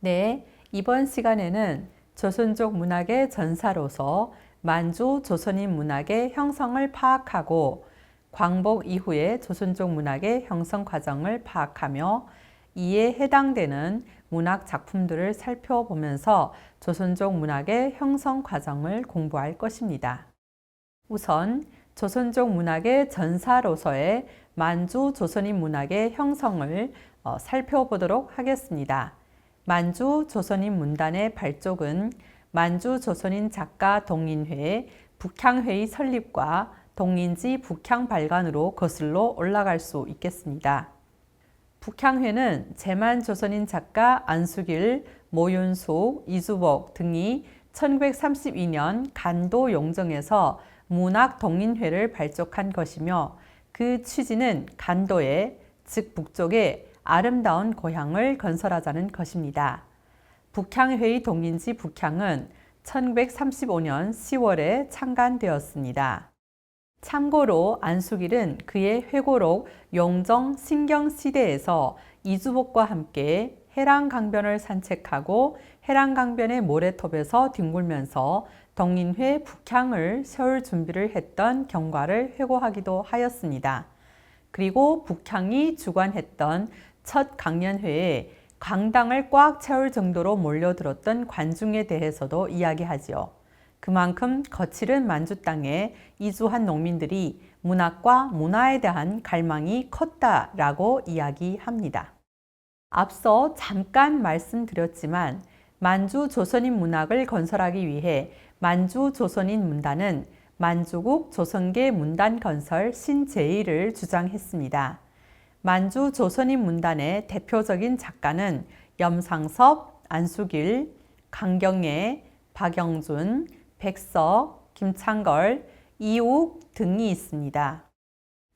네, 이번 시간에는 조선족 문학의 전사로서 만주 조선인 문학의 형성을 파악하고 광복 이후의 조선족 문학의 형성 과정을 파악하며 이에 해당되는 문학 작품들을 살펴보면서 조선족 문학의 형성 과정을 공부할 것입니다. 우선 조선족 문학의 전사로서의 만주 조선인 문학의 형성을 살펴보도록 하겠습니다. 만주 조선인 문단의 발족은 만주 조선인 작가 동인회 북향회의 설립과 동인지 북향 발간으로 거슬러 올라갈 수 있겠습니다. 북향회는 제만 조선인 작가 안수길, 모윤숙, 이주복 등이 1932년 간도 용정에서 문학 동인회를 발족한 것이며 그 취지는 간도에, 즉 북쪽에 아름다운 고향을 건설하자는 것입니다. 북향회의 동인지 북향은 1935년 10월에 창간되었습니다. 참고로 안수길은 그의 회고록 용정 신경시대에서 이주복과 함께 해랑강변을 산책하고 해랑강변의 모래톱에서 뒹굴면서 동인회 북향을 세울 준비를 했던 경과를 회고하기도 하였습니다. 그리고 북향이 주관했던 첫 강연회에 강당을 꽉 채울 정도로 몰려들었던 관중에 대해서도 이야기하지요. 그만큼 거칠은 만주 땅에 이주한 농민들이 문학과 문화에 대한 갈망이 컸다라고 이야기합니다. 앞서 잠깐 말씀드렸지만 만주 조선인 문학을 건설하기 위해 만주 조선인 문단은 만주국 조선계 문단 건설 신제의를 주장했습니다. 만주 조선인 문단의 대표적인 작가는 염상섭, 안수길, 강경애, 박영준, 백석, 김창걸, 이욱 등이 있습니다.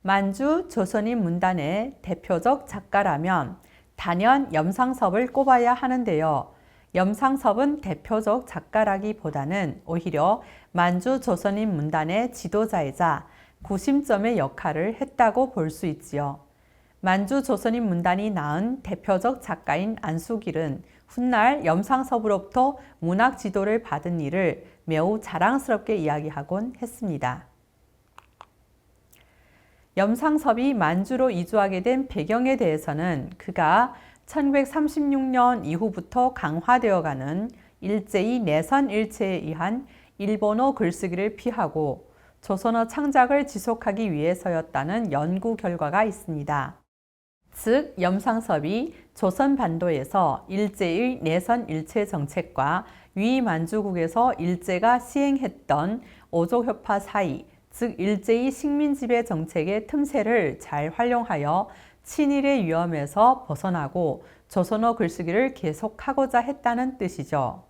만주 조선인 문단의 대표적 작가라면 단연 염상섭을 꼽아야 하는데요. 염상섭은 대표적 작가라기보다는 오히려 만주 조선인 문단의 지도자이자 구심점의 역할을 했다고 볼 수 있지요. 만주 조선인 문단이 낳은 대표적 작가인 안수길은 훗날 염상섭으로부터 문학 지도를 받은 일을 매우 자랑스럽게 이야기하곤 했습니다. 염상섭이 만주로 이주하게 된 배경에 대해서는 그가 1936년 이후부터 강화되어가는 일제히 내선 일체에 의한 일본어 글쓰기를 피하고 조선어 창작을 지속하기 위해서였다는 연구 결과가 있습니다. 즉, 염상섭이 조선 반도에서 일제의 내선 일체 정책과 위만주국에서 일제가 시행했던 오족협파 사이, 즉 일제의 식민지배 정책의 틈새를 잘 활용하여 친일의 위험에서 벗어나고 조선어 글쓰기를 계속하고자 했다는 뜻이죠.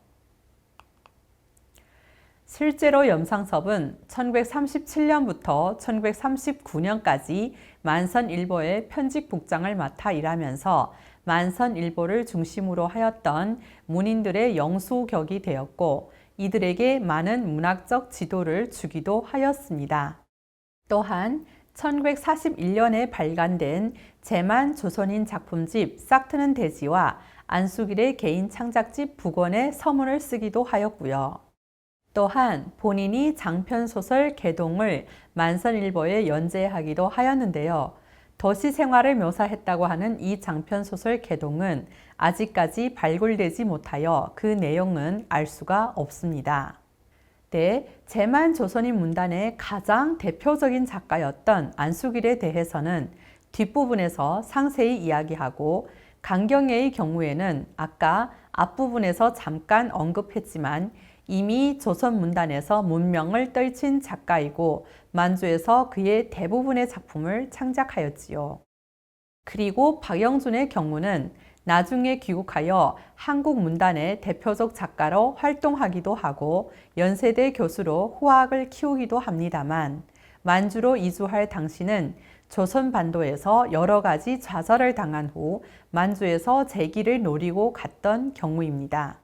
실제로 염상섭은 1937년부터 1939년까지 만선일보의 편집국장을 맡아 일하면서 만선일보를 중심으로 하였던 문인들의 영수격이 되었고 이들에게 많은 문학적 지도를 주기도 하였습니다. 또한 1941년에 발간된 제만 조선인 작품집 싹트는 돼지와 안수길의 개인 창작집 북원에 서문을 쓰기도 하였고요. 또한 본인이 장편소설 개동을 만선일보에 연재하기도 하였는데요. 도시 생활을 묘사했다고 하는 이 장편소설 개동은 아직까지 발굴되지 못하여 그 내용은 알 수가 없습니다. 네, 제만 조선인 문단의 가장 대표적인 작가였던 안수길에 대해서는 뒷부분에서 상세히 이야기하고 강경애의 경우에는 아까 앞부분에서 잠깐 언급했지만 이미 조선 문단에서 문명을 떨친 작가이고 만주에서 그의 대부분의 작품을 창작하였지요. 그리고 박영준의 경우는 나중에 귀국하여 한국 문단의 대표적 작가로 활동하기도 하고 연세대 교수로 후학을 키우기도 합니다만 만주로 이주할 당시는 조선 반도에서 여러 가지 좌절을 당한 후 만주에서 재기를 노리고 갔던 경우입니다.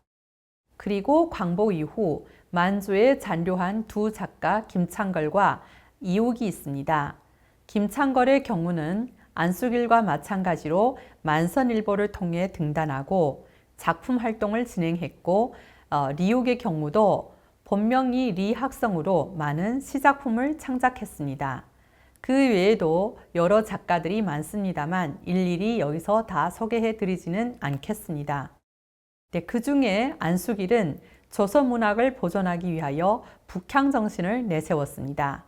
그리고 광복 이후 만주에 잔류한 두 작가 김창걸과 이욱이 있습니다. 김창걸의 경우는 안수길과 마찬가지로 만선일보를 통해 등단하고 작품 활동을 진행했고 리옥의 경우도 본명이 리학성으로 많은 시작품을 창작했습니다. 그 외에도 여러 작가들이 많습니다만 일일이 여기서 다 소개해 드리지는 않겠습니다. 네, 그 중에 안수길은 조선 문학을 보존하기 위하여 북향정신을 내세웠습니다.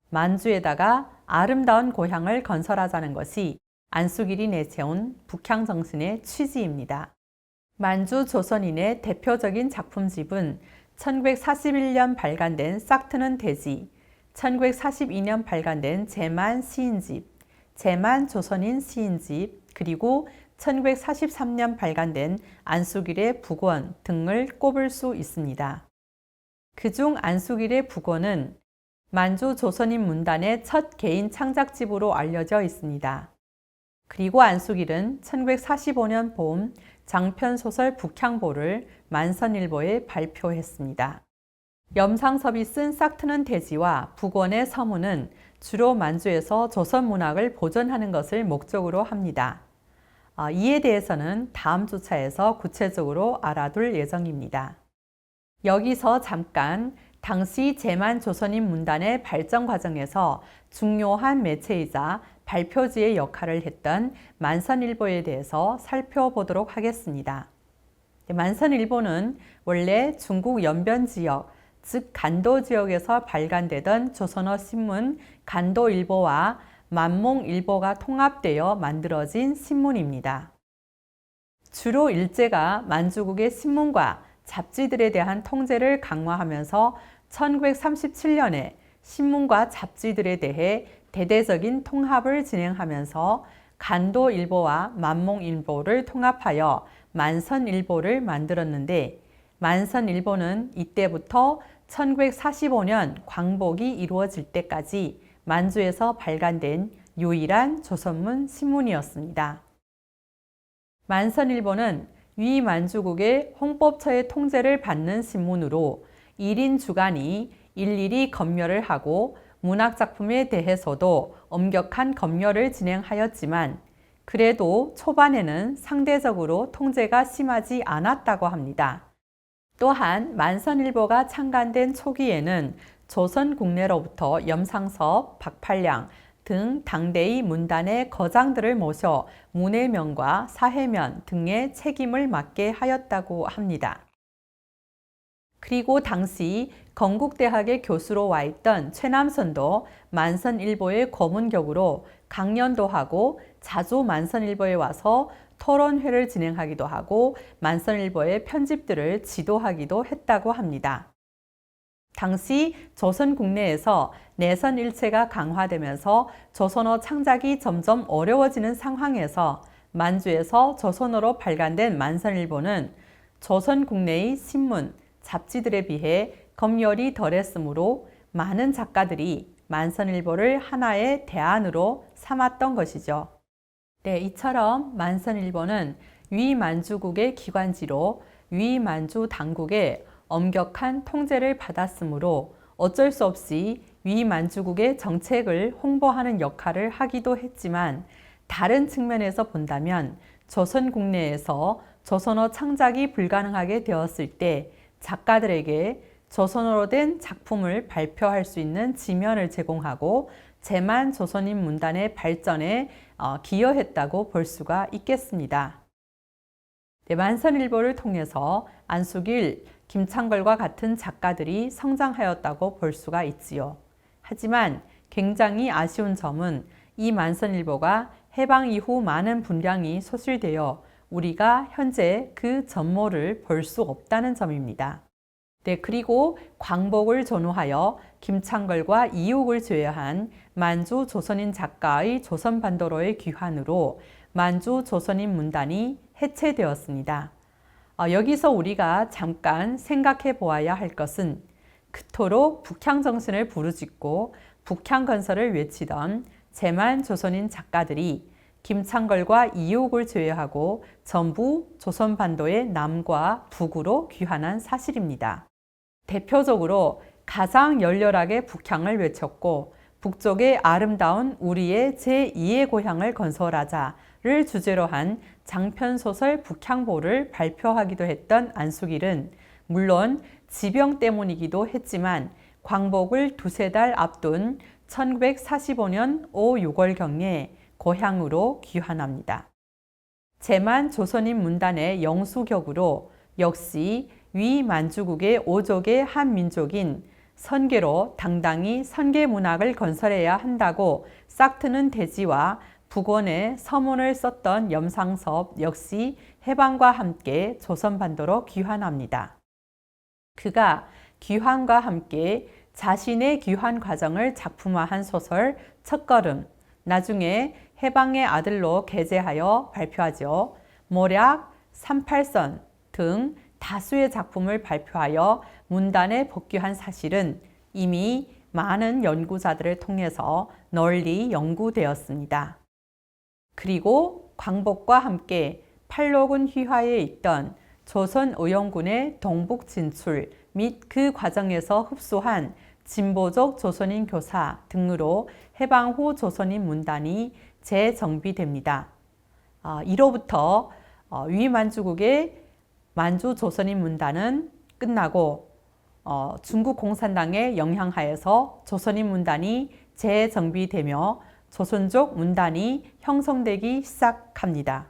만주에다가 아름다운 고향을 건설하자는 것이 안수길이 내세운 북향정신의 취지입니다. 만주 조선인의 대표적인 작품집은 1941년 발간된 싹트는 대지, 1942년 발간된 제만 시인집, 제만 조선인 시인집, 그리고 1943년 발간된 안수길의 북원 등을 꼽을 수 있습니다. 그중 안수길의 북원은 만주 조선인 문단의 첫 개인 창작집으로 알려져 있습니다. 그리고 안수길은 1945년 봄 장편소설 북향보를 만선일보에 발표했습니다. 염상섭이 쓴 싹트는 대지와 북원의 서문은 주로 만주에서 조선 문학을 보존하는 것을 목적으로 합니다. 이에 대해서는 다음 주차에서 구체적으로 알아둘 예정입니다. 여기서 잠깐 당시 제만 조선인 문단의 발전 과정에서 중요한 매체이자 발표지의 역할을 했던 만선일보에 대해서 살펴보도록 하겠습니다. 만선일보는 원래 중국 연변 지역, 즉 간도 지역에서 발간되던 조선어 신문 간도일보와 만몽일보가 통합되어 만들어진 신문입니다. 주로 일제가 만주국의 신문과 잡지들에 대한 통제를 강화하면서 1937년에 신문과 잡지들에 대해 대대적인 통합을 진행하면서 간도일보와 만몽일보를 통합하여 만선일보를 만들었는데, 만선일보는 이때부터 1945년 광복이 이루어질 때까지 만주에서 발간된 유일한 조선문 신문이었습니다. 만선일보는 위만주국의 홍법처의 통제를 받는 신문으로 1인 주간이 일일이 검열을 하고 문학작품에 대해서도 엄격한 검열을 진행하였지만 그래도 초반에는 상대적으로 통제가 심하지 않았다고 합니다. 또한 만선일보가 창간된 초기에는 조선 국내로부터 염상섭, 박팔량 등 당대의 문단의 거장들을 모셔 문해면과 사회면 등의 책임을 맡게 하였다고 합니다. 그리고 당시 건국대학의 교수로 와 있던 최남선도 만선일보의 고문격으로 강연도 하고 자주 만선일보에 와서 토론회를 진행하기도 하고 만선일보의 편집들을 지도하기도 했다고 합니다. 당시 조선 국내에서 내선 일체가 강화되면서 조선어 창작이 점점 어려워지는 상황에서 만주에서 조선어로 발간된 만선일보는 조선 국내의 신문, 잡지들에 비해 검열이 덜했으므로 많은 작가들이 만선일보를 하나의 대안으로 삼았던 것이죠. 네, 이처럼 만선일보는 위만주국의 기관지로 위만주 당국의 엄격한 통제를 받았으므로 어쩔 수 없이 위만주국의 정책을 홍보하는 역할을 하기도 했지만, 다른 측면에서 본다면 조선 국내에서 조선어 창작이 불가능하게 되었을 때 작가들에게 조선어로 된 작품을 발표할 수 있는 지면을 제공하고 제만 조선인 문단의 발전에 기여했다고 볼 수가 있겠습니다. 네, 만선일보를 통해서 안수길, 김창걸과 같은 작가들이 성장하였다고 볼 수가 있지요. 하지만 굉장히 아쉬운 점은 이 만선일보가 해방 이후 많은 분량이 소실되어 우리가 현재 그 전모를 볼 수 없다는 점입니다. 네, 그리고 광복을 전후하여 김창걸과 이육을 제외한 만주 조선인 작가의 조선반도로의 귀환으로 만주 조선인 문단이 해체되었습니다. 여기서 우리가 잠깐 생각해 보아야 할 것은 그토록 북향정신을 부르짖고 북향건설을 외치던 제만 조선인 작가들이 김창걸과 이옥을 제외하고 전부 조선반도의 남과 북으로 귀환한 사실입니다. 대표적으로 가장 열렬하게 북향을 외쳤고 북쪽의 아름다운 우리의 제2의 고향을 건설하자를 주제로 한 장편소설 북향보를 발표하기도 했던 안숙일은 물론 지병 때문이기도 했지만 광복을 두세 달 앞둔 1945년 5, 6월경에 고향으로 귀환합니다. 제만 조선인 문단의 영수격으로 역시 위만주국의 오족의 한 민족인 선계로 당당히 선계문학을 건설해야 한다고 싹트는 대지와 북원에 서문을 썼던 염상섭 역시 해방과 함께 조선반도로 귀환합니다. 그가 귀환과 함께 자신의 귀환 과정을 작품화한 소설 첫걸음, 나중에 해방의 아들로 게재하여 발표하죠. 모략, 38선 등 다수의 작품을 발표하여 문단에 복귀한 사실은 이미 많은 연구자들을 통해서 널리 연구되었습니다. 그리고 광복과 함께 팔로군 휘하에 있던 조선의용군의 동북 진출 및 그 과정에서 흡수한 진보적 조선인 교사 등으로 해방 후 조선인 문단이 재정비됩니다. 이로부터 위만주국의 만주 조선인 문단은 끝나고 중국 공산당의 영향하에서 조선인 문단이 재정비되며 조선족 문단이 형성되기 시작합니다.